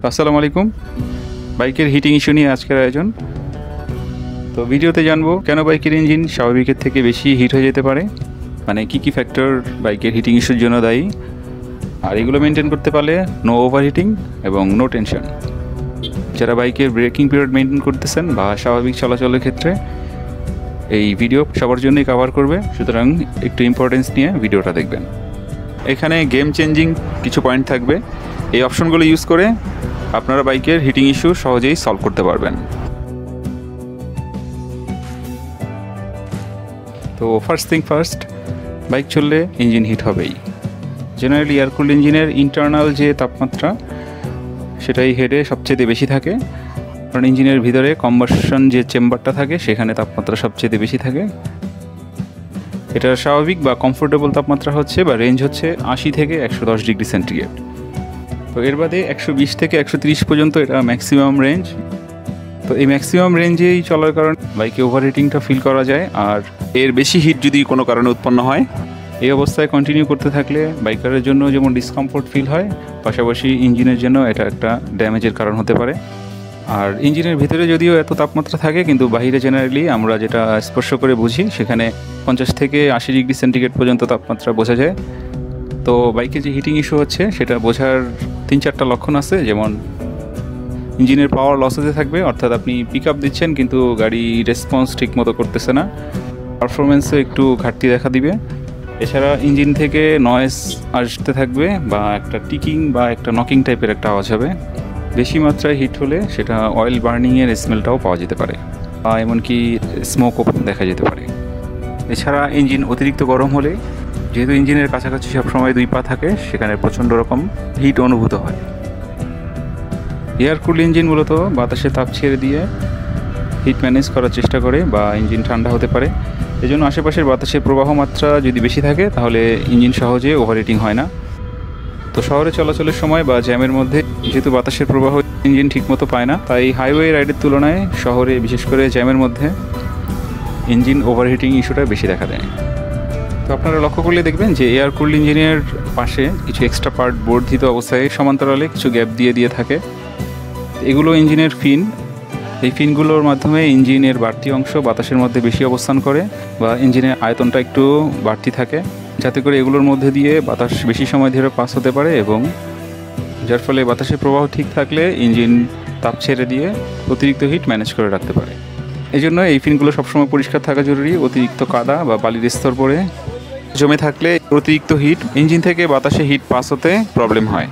আসসালামু আলাইকুম। বাইকের হিটিং ইস্যু নিয়ে আজকের আয়োজন। তো ভিডিওতে জানবো কেন বাইকের ইঞ্জিন স্বাভাবিকের থেকে বেশি হিট হয়ে যেতে পারে, মানে কী ফ্যাক্টর বাইকের হিটিং ইস্যুর জন্য দায়ী, আর এগুলো মেনটেন করতে পারলে নো ওভার হিটিং এবং নো টেনশন। যারা বাইকের ব্রেকিং পিরিয়ড মেনটেন করতেছেন বা স্বাভাবিক চলাচলের ক্ষেত্রে এই ভিডিও সবার জন্যই কভার করবে, সুতরাং একটু ইম্পর্টেন্স নিয়ে ভিডিওটা দেখবেন। এখানে গেম চেঞ্জিং কিছু পয়েন্ট থাকবে, এই অপশনগুলো ইউজ করে আপনারা বাইকের হিটিং ইস্যু সহজেই সলভ করতে পারবেন। তো ফার্স্ট থিং ফার্স্ট, বাইক চললে ইঞ্জিন হিট হবেই। জেনারেলি এয়ারকুল ইঞ্জিনের ইন্টারনাল যে তাপমাত্রা সেটাই হেডে সবচেয়ে বেশি থাকে, কারণ ইঞ্জিনের ভিতরে কম্বাসন যে চেম্বারটা থাকে সেখানে তাপমাত্রা সবচেয়ে বেশি থাকে। এটা স্বাভাবিক বা কমফোর্টেবল তাপমাত্রা হচ্ছে বা রেঞ্জ হচ্ছে 80 থেকে 110 ডিগ্রি সেন্টিগ্রেড। তো এর বাদে 120 থেকে 130 পর্যন্ত এটা ম্যাক্সিমাম রেঞ্জ। তো এই ম্যাক্সিমাম রেঞ্জেই চলার কারণে বাইকে ওভারহিটিংটা ফিল করা যায়, আর এর বেশি হিট যদি কোনো কারণে উৎপন্ন হয়, এই অবস্থায় কন্টিনিউ করতে থাকলে বাইকারের জন্য যেমন ডিসকমফোর্ট ফিল হয়, পাশাপাশি ইঞ্জিনের জন্য এটা একটা ড্যামেজের কারণ হতে পারে। আর ইঞ্জিনের ভিতরে যদিও এত তাপমাত্রা থাকে, কিন্তু বাইরে জেনারেলি আমরা যেটা স্পর্শ করে বুঝি সেখানে 50 থেকে 80 ডিগ্রি সেন্টিগ্রেড পর্যন্ত তাপমাত্রা বোঝা যায়। তো বাইকে যে হিটিং ইস্যু হচ্ছে সেটা বোঝার 3-4টা লক্ষণ আছে, যেমন ইঞ্জিনের পাওয়ার লস হতে থাকবে, অর্থাৎ আপনি পিক আপ দিচ্ছেন কিন্তু গাড়ি রেসপন্স ঠিক মতো করতেছে না, পারফরমেন্সে একটু ঘাটতি দেখা দিবে। এছাড়া ইঞ্জিন থেকে নয়েজ আসতে থাকবে বা একটা টিকিং বা একটা নকিং টাইপের একটা আওয়াজ হবে। বেশি মাত্রায় হিট হলে সেটা অয়েল বার্নিংয়ের স্মেলটাও পাওয়া যেতে পারে, বা এমনকি স্মোকও দেখা যেতে পারে। এছাড়া ইঞ্জিন অতিরিক্ত গরম হলে, যেহেতু ইঞ্জিনের কাছাকাছি সবসময় 2 পা থাকে, সেখানে প্রচণ্ড রকম হিট অনুভূত হয়। এয়ারকুল ইঞ্জিন মূলত বাতাসে তাপ ছেড়ে দিয়ে হিট ম্যানেজ করার চেষ্টা করে বা ইঞ্জিন ঠান্ডা হতে পারে। এজন্য আশেপাশের বাতাসের প্রবাহ মাত্রা যদি বেশি থাকে তাহলে ইঞ্জিন সহজে ওভারহিটিং হয় না। তো শহরে চলাচলের সময় বা জ্যামের মধ্যে যেহেতু বাতাসের প্রবাহ ইঞ্জিন ঠিকমতো পায় না, তাই হাইওয়ে রাইডের তুলনায় শহরে বিশেষ করে জ্যামের মধ্যে ইঞ্জিন ওভারহিটিং ইস্যুটা বেশি দেখা দেয়। তো আপনারা লক্ষ্য করলে দেখবেন যে এয়ারকুল্ড ইঞ্জিনের পাশে কিছু এক্সট্রা পার্ট বর্ধিত অবস্থায় সমান্তরালে কিছু গ্যাপ দিয়ে থাকে। এগুলো ইঞ্জিনের ফিন। এই ফিনগুলোর মাধ্যমে ইঞ্জিনের বাড়তি অংশ বাতাসের মধ্যে বেশি অবস্থান করে বা ইঞ্জিনের আয়তনটা একটু বাড়তি থাকে, যাতে করে এগুলোর মধ্যে দিয়ে বাতাস বেশি সময় ধরে পাস হতে পারে, এবং যার ফলে বাতাসের প্রবাহ ঠিক থাকলে ইঞ্জিন তাপ ছেড়ে দিয়ে অতিরিক্ত হিট ম্যানেজ করে রাখতে পারে। এই জন্য এই ফিনগুলো সবসময় পরিষ্কার থাকা জরুরি। অতিরিক্ত কাদা বা বালির স্তর পরে জমে থাকলে অতিরিক্ত হিট ইঞ্জিন থেকে বাতাসে হিট পাস হতে প্রবলেম হয়।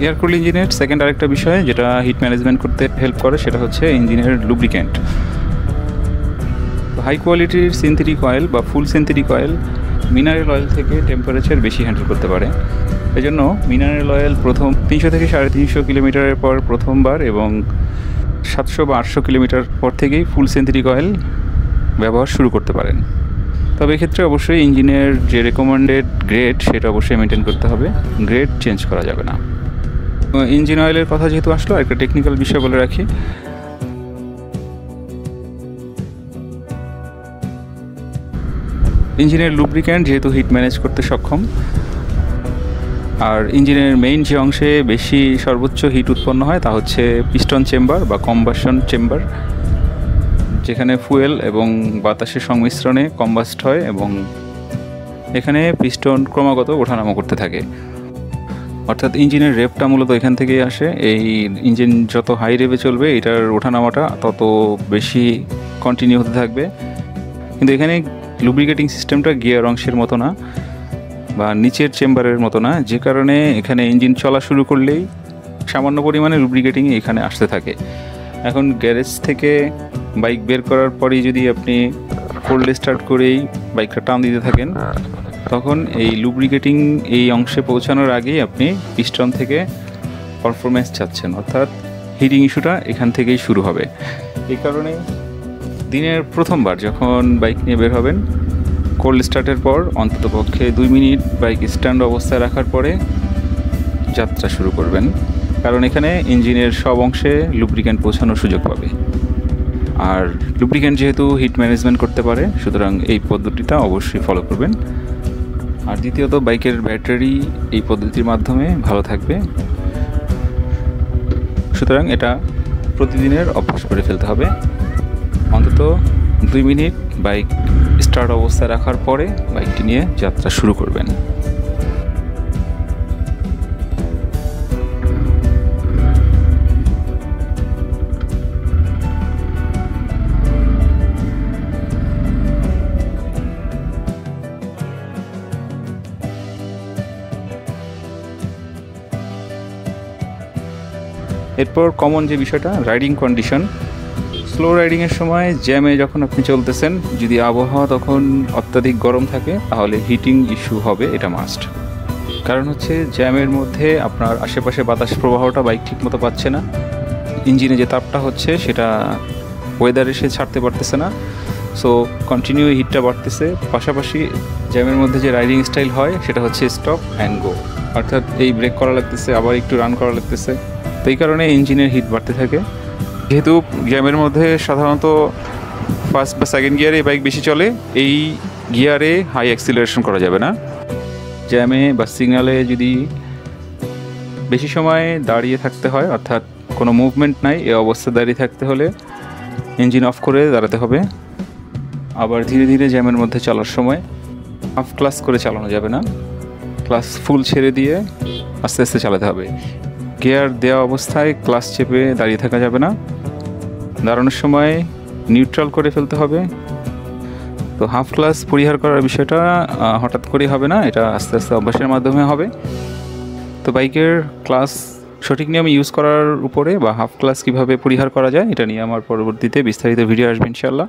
এয়ারকুল ইঞ্জিনের সেকেন্ড আরেকটা বিষয় যেটা হিট ম্যানেজমেন্ট করতে হেল্প করে, সেটা হচ্ছে ইঞ্জিনের লুব্রিক্যান্ট। হাই কোয়ালিটির সিনথেটিক অয়েল বা ফুল সিনথেটিক অয়েল মিনারেল অয়েল থেকে টেম্পারেচার বেশি হ্যান্ডেল করতে পারে। এজন্য মিনারেল অয়েল প্রথম 300 থেকে 350 কিলোমিটারের পর প্রথমবার, এবং 700 বা 800 কিলোমিটার পর থেকেই ফুল সিনথেটিক অয়েল ব্যবহার শুরু করতে পারেন। তবে এক্ষেত্রে অবশ্যই ইঞ্জিনের যে রেকমেন্ডেড গ্রেড সেটা অবশ্যই মেনটেন করতে হবে, গ্রেড চেঞ্জ করা যাবে না। ইঞ্জিন অয়েলের কথা যেহেতু আসলো, একটা টেকনিক্যাল বিষয় বলে রাখি। ইঞ্জিনের লুব্রিক্যান্ট যেহেতু হিট ম্যানেজ করতে সক্ষম, আর ইঞ্জিনের মেইন যে অংশে বেশি সর্বোচ্চ হিট উৎপন্ন হয় তা হচ্ছে পিস্টন চেম্বার বা কম্বাসন চেম্বার, যেখানে ফুয়েল এবং বাতাসের সংমিশ্রণে কম্বাস্ট হয় এবং এখানে পিস্টন ক্রমাগত ওঠানামা করতে থাকে। অর্থাৎ ইঞ্জিনের রেপটা মূলত এখান থেকেই আসে। এই ইঞ্জিন যত হাই রেপে চলবে, এটার ওঠানামাটা তত বেশি কন্টিনিউ হতে থাকবে। কিন্তু এখানে লুব্রিকেটিং সিস্টেমটা গিয়ার অংশের মতো না বা নিচের চেম্বারের মতো না, যে কারণে এখানে ইঞ্জিন চলা শুরু করলেই সামান্য পরিমাণে লুব্রিকেটিং এখানে আসতে থাকে। এখন গ্যারেজ থেকে বাইক বের করার পরেই যদি আপনি কোল্ড স্টার্ট করেই বাইকটা টান দিতে থাকেন, তখন এই লুব্রিকেটিং এই অংশে পৌঁছানোর আগেই আপনি পিস্টন থেকে পারফরমেন্স চাচ্ছেন, অর্থাৎ হিটিং ইস্যুটা এখান থেকেই শুরু হবে। এই কারণে দিনের প্রথমবার যখন বাইক নিয়ে বের হবেন, কোল্ড স্টার্টের পর অন্ততপক্ষে 2 মিনিট বাইক স্ট্যান্ড অবস্থায় রাখার পরে যাত্রা শুরু করবেন, কারণ এখানে ইঞ্জিনের সব অংশে লুব্রিক্যান্ট পৌঁছানোর সুযোগ পাবে। আর লুব্রিক্যান্ট যেহেতু হিট ম্যানেজমেন্ট করতে পারে, সুতরাং এই পদ্ধতিটা অবশ্যই ফলো করবেন। আর দ্বিতীয়ত বাইকের ব্যাটারি এই পদ্ধতির মাধ্যমে ভালো থাকবে। সুতরাং এটা প্রতিদিনের অভ্যাস করে ফেলতে হবে। অন্তত 2 মিনিট বাইক স্টার্ট অবস্থায় রাখার পরে বাইকটি নিয়ে যাত্রা শুরু করবেন। এরপর কমন যে বিষয়টা, রাইডিং কন্ডিশন। স্লো রাইডিংয়ের সময় জ্যামে যখন আপনি চলতেছেন, যদি আবহাওয়া তখন অত্যাধিক গরম থাকে তাহলে হিটিং ইস্যু হবে, এটা মাস্ট। কারণ হচ্ছে জ্যামের মধ্যে আপনার আশেপাশে বাতাস প্রবাহটা বাইক ঠিকমতো পাচ্ছে না, ইঞ্জিনে যে তাপটা হচ্ছে সেটা ওয়েদারে সে ছাড়তে পারতেছে না, সো কন্টিনিউ হিটটা বাড়তেছে। পাশাপাশি জ্যামের মধ্যে যে রাইডিং স্টাইল হয় সেটা হচ্ছে স্টপ অ্যান্ড গো, অর্থাৎ এই ব্রেক করা লাগতেছে, আবার একটু রান করা লাগতেছে। তো এই কারণে ইঞ্জিনের হিট বাড়তে থাকে। যেহেতু জ্যামের মধ্যে সাধারণত ফার্স্ট বা সেকেন্ড গিয়ারে বাইক বেশি চলে, এই গিয়ারে হাই অ্যাক্সিলারেশন করা যাবে না। জ্যামে বা সিগন্যালে যদি বেশি সময় দাঁড়িয়ে থাকতে হয়, অর্থাৎ কোনো মুভমেন্ট নাই, এই অবস্থায় দাঁড়িয়ে থাকতে হলে ইঞ্জিন অফ করে দাঁড়াতে হবে। আবার ধীরে ধীরে জ্যামের মধ্যে চলার সময় হাফ ক্লাস করে চালানো যাবে না, ক্লাস ফুল ছেড়ে দিয়ে আস্তে আস্তে চালাতে হবে। গিয়ার দেওয়া অবস্থায় ক্লাস চেপে দাঁড়িয়ে থাকা যাবে না, দাঁড়ানোর সময় নিউট্রাল করে ফেলতে হবে। তো হাফ ক্লাস পরিহার করার বিষয়টা হঠাৎ করেই হবে না, এটা আস্তে আস্তে অভ্যাসের মাধ্যমে হবে। তো বাইকের ক্লাস সঠিক নিয়মে ইউজ করার উপরে বা হাফ ক্লাস কীভাবে পরিহার করা যায় এটা নিয়ে আমার পরবর্তীতে বিস্তারিত ভিডিও আসবে ইনশাল্লাহ।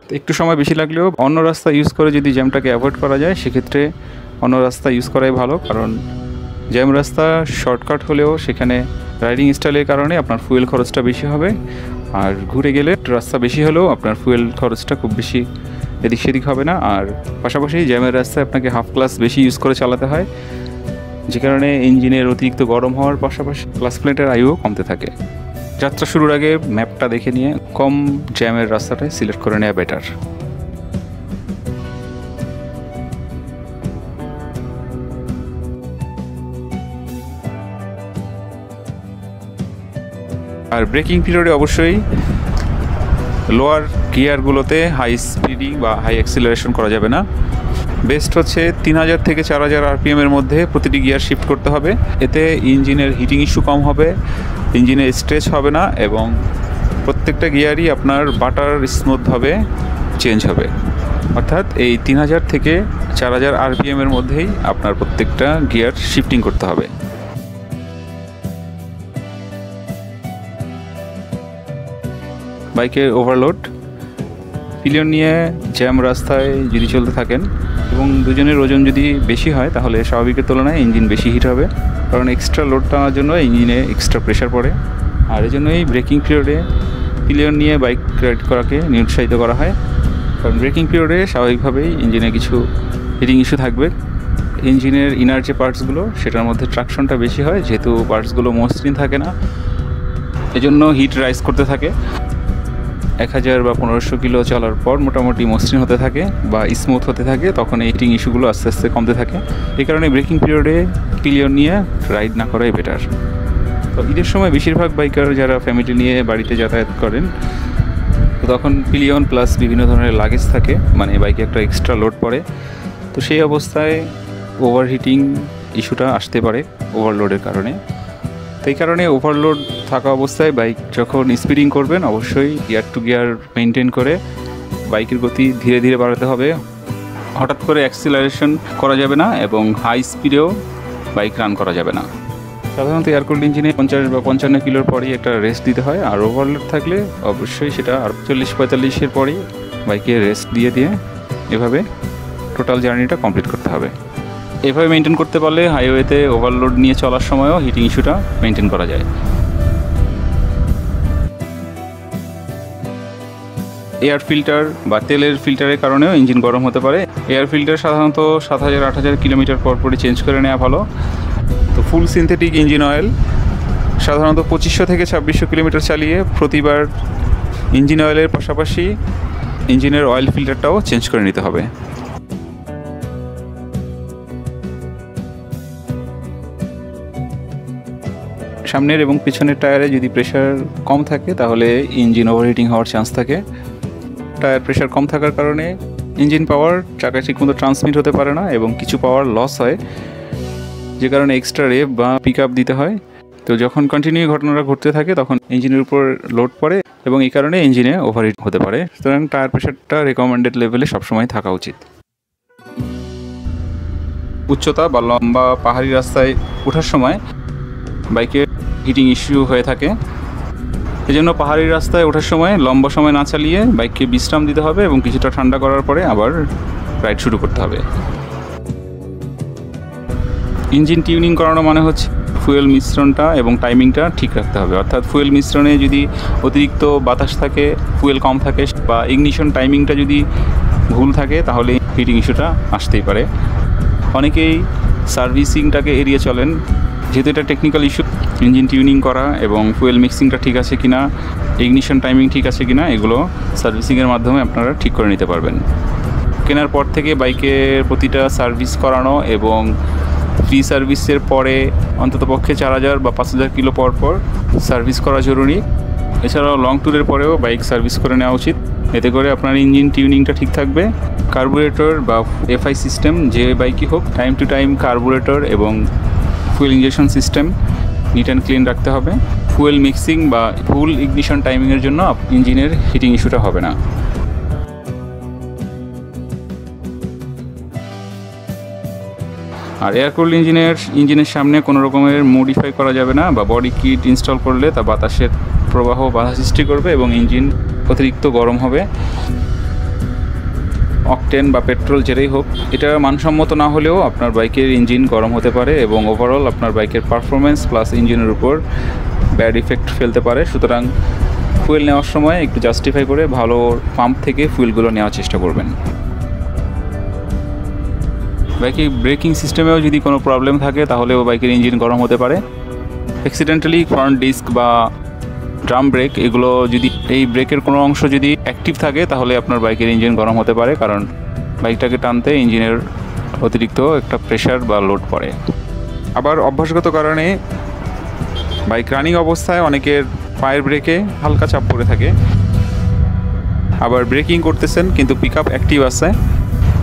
তো একটু সময় বেশি লাগলেও অন্য রাস্তা ইউজ করে যদি জ্যামটাকে অ্যাভয়েড করা যায়, সেক্ষেত্রে অন্য রাস্তা ইউজ করাই ভালো। কারণ জ্যাম রাস্তা শর্টকাট হলেও সেখানে রাইডিং স্টাইলের কারণে আপনার ফুয়েল খরচটা বেশি হবে, আর ঘুরে গেলে রাস্তা বেশি হলেও আপনার ফুয়েল খরচটা খুব বেশি এদিক সেদিক হবে না। আর পাশাপাশি জ্যামের রাস্তায় আপনাকে হাফ ক্লাস বেশি ইউজ করে চালাতে হয়, যে কারণে ইঞ্জিনের অতিরিক্ত গরম হওয়ার পাশাপাশি ক্লাস প্লেটের আয়ুও কমতে থাকে। যাত্রা শুরুর আগে ম্যাপটা দেখে নিয়ে কম জ্যামের রাস্তাটাই সিলেক্ট করে নেওয়া বেটার। আর ব্রেকিং পিরিয়ডে অবশ্যই লোয়ার গিয়ারগুলোতে হাই স্পিডিং বা হাই অ্যাক্সিলারেশন করা যাবে না। বেস্ট হচ্ছে 3000 থেকে 4000 আরপিএমের মধ্যে প্রতিটি গিয়ার শিফট করতে হবে। এতে ইঞ্জিনের হিটিং ইস্যু কম হবে, ইঞ্জিনে স্ট্রেচ হবে না, এবং প্রত্যেকটা গিয়ারই আপনার বাটার স্মুথভাবে চেঞ্জ হবে। অর্থাৎ এই 3000 থেকে 4000 আরপিএমের মধ্যেই আপনার প্রত্যেকটা গিয়ার শিফটিং করতে হবে। বাইকের ওভারলোড, পিলিয়ন নিয়ে জ্যাম রাস্তায় যদি চলতে থাকেন এবং দুজনের ওজন যদি বেশি হয় তাহলে স্বাভাবিকের তুলনায় ইঞ্জিন বেশি হিট হবে, কারণ এক্সট্রা লোড টানার জন্য ইঞ্জিনে এক্সট্রা প্রেশার পড়ে। আর এই জন্যই ব্রেকিং পিরিয়ডে পিলিয়ন নিয়ে বাইক রাইড করাকে নিরুৎসাহিত করা হয়, কারণ ব্রেকিং পিরিয়ডে স্বাভাবিকভাবেই ইঞ্জিনে কিছু হিটিং ইস্যু থাকবে। ইঞ্জিনের ইনার যে পার্টসগুলো সেটার মধ্যে ট্রাকশনটা বেশি হয়, যেহেতু পার্টসগুলো মসৃণ থাকে না, এজন্য হিট রাইজ করতে থাকে। 1000 বা 1500 কিলো চলার পর মোটামুটি মসৃণ হতে থাকে বা স্মুথ হতে থাকে, তখন এই হিটিং ইস্যুগুলো আস্তে আস্তে কমতে থাকে। এই কারণে ব্রেকিং পিরিয়ডে পিলিয়ন নিয়ে রাইড না করাই বেটার। তো ঈদের সময় বেশিরভাগ বাইকার যারা ফ্যামিলি নিয়ে বাড়িতে যাতায়াত করেন, তো তখন পিলিয়ন প্লাস বিভিন্ন ধরনের লাগেজ থাকে, মানে বাইকে একটা এক্সট্রা লোড পড়ে। তো সেই অবস্থায় ওভারহিটিং ইস্যুটা আসতে পারে ওভারলোডের কারণে। তো এই কারণে ওভারলোড থাকা অবস্থায় বাইক যখন স্পিডিং করবেন অবশ্যই গিয়ার টু গিয়ার মেনটেন করে বাইকের গতি ধীরে ধীরে বাড়াতে হবে। হঠাৎ করে অ্যাক্সিলারেশন করা যাবে না এবং হাই স্পিডেও বাইক রান করা যাবে না। সাধারণত এয়ারকুল্ড ইঞ্জিনে 50 বা 55 কিলোর পরেই একটা রেস্ট দিতে হয়, আর ওভারলোড থাকলে অবশ্যই সেটা 40-45-এর পরেই বাইকে রেস্ট দিয়ে দিয়ে এভাবে টোটাল জার্নিটা কমপ্লিট করতে হবে। এভাবে মেনটেন করতে পারলে হাইওয়েতে ওভারলোড নিয়ে চলার সময়ও হিটিং ইস্যুটা মেনটেন করা যায়। এয়ার ফিল্টার বা তেলের ফিল্টারের কারণেও ইঞ্জিন গরম হতে পারে। এয়ার ফিল্টার সাধারণত 7000-8000 কিলোমিটার পর পরই চেঞ্জ করে নেওয়া ভালো। তো ফুল সিনথেটিক ইঞ্জিন অয়েল সাধারণত 2500 থেকে 2600 কিলোমিটার চালিয়ে প্রতিবার ইঞ্জিন অয়েলের পাশাপাশি ইঞ্জিনের অয়েল ফিল্টারটাও চেঞ্জ করে নিতে হবে। সামনের এবং পিছনের টায়ারে যদি প্রেশার কম থাকে তাহলে ইঞ্জিন ওভারহিটিং হওয়ার চান্স থাকে। টায়ার প্রেশার কম থাকার কারণে ইঞ্জিন পাওয়ার চাকায় ঠিকমতো ট্রান্সমিট হতে পারে না এবং কিছু পাওয়ার লস হয়, যে কারণে এক্সট্রা রেভ বা পিক আপ দিতে হয়। তো যখন কন্টিনিউ ঘটনাটা ঘটতে থাকে তখন ইঞ্জিনের উপর লোড পড়ে এবং এই কারণে ইঞ্জিনে ওভারহিট হতে পারে। সুতরাং টায়ার প্রেশারটা রেকমেন্ডেড লেভেলে সবসময় থাকা উচিত। উচ্চতা বা লম্বা পাহাড়ি রাস্তায় ওঠার সময় বাইকের হিটিং ইস্যু হয়ে থাকে। এজন্য পাহাড়ি রাস্তায় ওঠার সময় লম্বা সময় না চালিয়ে বাইককে বিশ্রাম দিতে হবে এবং কিছুটা ঠান্ডা করার পরে আবার রাইড শুরু করতে হবে। ইঞ্জিন টিউনিং করানো মানে হচ্ছে ফুয়েল মিশ্রণটা এবং টাইমিংটা ঠিক রাখতে হবে। অর্থাৎ ফুয়েল মিশ্রণে যদি অতিরিক্ত বাতাস থাকে, ফুয়েল কম থাকে বা ইগনিশন টাইমিংটা যদি ভুল থাকে তাহলে হিটিং ইস্যুটা আসতেই পারে। অনেকেই সার্ভিসিংটাকে এড়িয়ে চলেন, যেহেতু এটা টেকনিক্যাল ইস্যু। ইঞ্জিন টিউনিং করা এবং ফুয়েল মিক্সিংটা ঠিক আছে কিনা, ইগনিশন টাইমিং ঠিক আছে কিনা, এগুলো সার্ভিসিংয়ের মাধ্যমে আপনারা ঠিক করে নিতে পারবেন। কেনার পর থেকে বাইকের প্রতিটা সার্ভিস করানো এবং ফ্রি সার্ভিসের পরে অন্ততপক্ষে 4000 বা 5000 কিলো পর পর সার্ভিস করা জরুরি। এছাড়াও লং ট্যুরের পরেও বাইক সার্ভিস করে নেওয়া উচিত। এতে করে আপনার ইঞ্জিন টিউনিংটা ঠিক থাকবে। কার্বুরেটর বা এফআই সিস্টেম যে বাইকই হোক, টাইম টু টাইম কার্বুরেটর এবং fuel injection system neat and clean রাখতে হবে। ফুয়েল মিক্সিং বা ফুল ইগনিশন টাইমিংয়ের জন্য ইঞ্জিনের হিটিং ইস্যুটা হবে না। আর এয়ার কুলড ইঞ্জিনের সামনে কোনো রকমের মডিফাই করা যাবে না বা বডি কিট ইনস্টল করলে তা বাতাসের প্রবাহ বাধা সৃষ্টি করবে এবং ইঞ্জিন অতিরিক্ত গরম হবে। অকটেন বা পেট্রোল যেটাই হোক, এটা মানসম্মত না হলেও আপনার বাইকের ইঞ্জিন গরম হতে পারে এবং ওভারঅল আপনার বাইকের পারফরমেন্স প্লাস ইঞ্জিনের উপর ব্যাড ইফেক্ট ফেলতে পারে। সুতরাং ফুয়েল নেওয়ার সময় একটু জাস্টিফাই করে ভালো পাম্প থেকে ফুয়েলগুলো নেওয়ার চেষ্টা করবেন। বাইকের ব্রেকিং সিস্টেমেও যদি কোনো প্রবলেম থাকে তাহলেও বাইকের ইঞ্জিন গরম হতে পারে। অ্যাক্সিডেন্টালি ফ্রন্ট ডিস্ক বা ড্রাম ব্রেক, এগুলো যদি এই ব্রেকের কোনো অংশ যদি অ্যাক্টিভ থাকে তাহলে আপনার বাইকের ইঞ্জিন গরম হতে পারে, কারণ বাইকটাকে টানতে ইঞ্জিনের অতিরিক্ত একটা প্রেশার বা লোড পড়ে। আবার অভ্যাসগত কারণে বাইক রানিং অবস্থায় অনেকের পায়ের ব্রেকে হালকা চাপ পড়ে থাকে। আবার ব্রেকিং করতেছেন কিন্তু পিক আপ অ্যাক্টিভ আছে,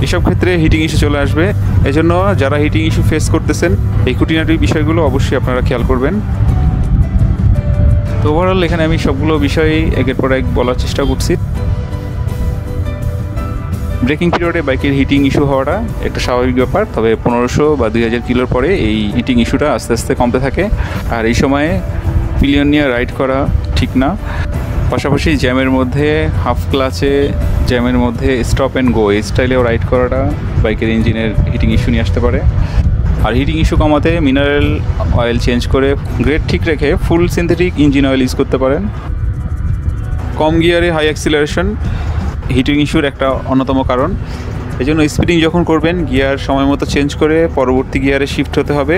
এসব ক্ষেত্রে হিটিং ইস্যু চলে আসবে। এজন্য যারা হিটিং ইস্যু ফেস করতেছেন এই খুঁটিনাটি বিষয়গুলো অবশ্যই আপনারা খেয়াল করবেন। তো ওভারঅল এখানে আমি সবগুলো বিষয়ই একের পর এক বলার চেষ্টা করছি। ব্রেকিং পিরিয়ডে বাইকের হিটিং ইস্যু হওয়াটা একটা স্বাভাবিক ব্যাপার, তবে 1500 বা 2000 কিলোর পরে এই হিটিং ইস্যুটা আস্তে আস্তে কমতে থাকে। আর এই সময়ে পিলিয়ন নিয়ে রাইড করা ঠিক না। পাশাপাশি জ্যামের মধ্যে হাফ ক্লাচে, জ্যামের মধ্যে স্টপ অ্যান্ড গো এই স্টাইলেও রাইড করাটা বাইকের ইঞ্জিনের হিটিং ইস্যু নিয়ে আসতে পারে। আর হিটিং ইস্যু কমাতে মিনারেল অয়েল চেঞ্জ করে গ্রেড ঠিক রেখে ফুল সিনথেটিক ইঞ্জিন অয়েল ইউজ করতে পারেন। কম গিয়ারে হাই অ্যাক্সিলারেশন হিটিং ইস্যুর একটা অন্যতম কারণ। এজন্য স্পিডিং যখন করবেন গিয়ার সময় মতো চেঞ্জ করে পরবর্তী গিয়ারে শিফট হতে হবে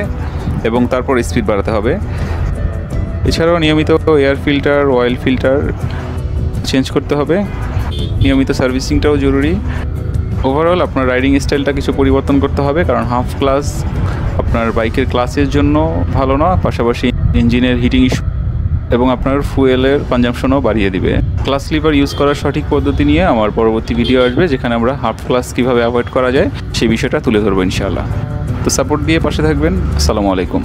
এবং তারপর স্পিড বাড়াতে হবে। এছাড়াও নিয়মিত air filter, oil filter change করতে হবে। নিয়মিত সার্ভিসিংটাও জরুরি। ওভারঅল আপনার রাইডিং স্টাইলটা কিছু পরিবর্তন করতে হবে, কারণ হাফ ক্লাস আপনার বাইকের ক্লাসের জন্য ভালো না, পাশাপাশি ইঞ্জিনের হিটিং ইস্যু এবং আপনার ফুয়েলের কনজাম্পশনও বাড়িয়ে দিবে। ক্লাস লিভার ইউজ করার সঠিক পদ্ধতি নিয়ে আমার পরবর্তী ভিডিও আসবে, যেখানে আমরা হাফ ক্লাস কীভাবে অ্যাভয়েড করা যায় সেই বিষয়টা তুলে ধরবো ইনশাআল্লাহ। তো সাপোর্ট দিয়ে পাশে থাকবেন। আসসালামু আলাইকুম।